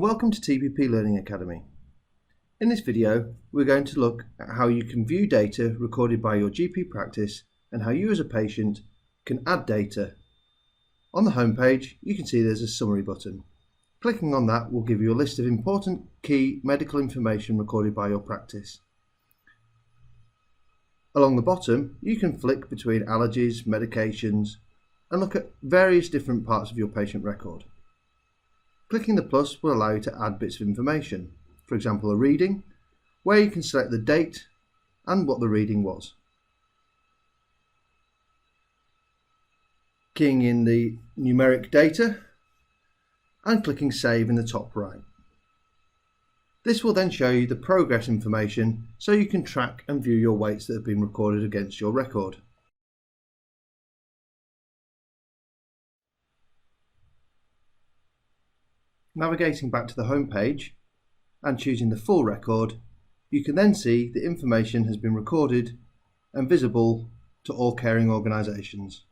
and welcome to TPP Learning Academy. In this video, we're going to look at how you can view data recorded by your GP practice and how you as a patient can add data. On the home page, you can see there's a summary button. Clicking on that will give you a list of important key medical information recorded by your practice. Along the bottom, you can flick between allergies, medications, and look at various different parts of your patient record. Clicking the plus will allow you to add bits of information, for example a reading, where you can select the date and what the reading was. Keying in the numeric data and clicking save in the top right. This will then show you the progress information so you can track and view your weights that have been recorded against your record. Navigating back to the home page and choosing the full record, you can then see the information has been recorded and visible to all caring organisations.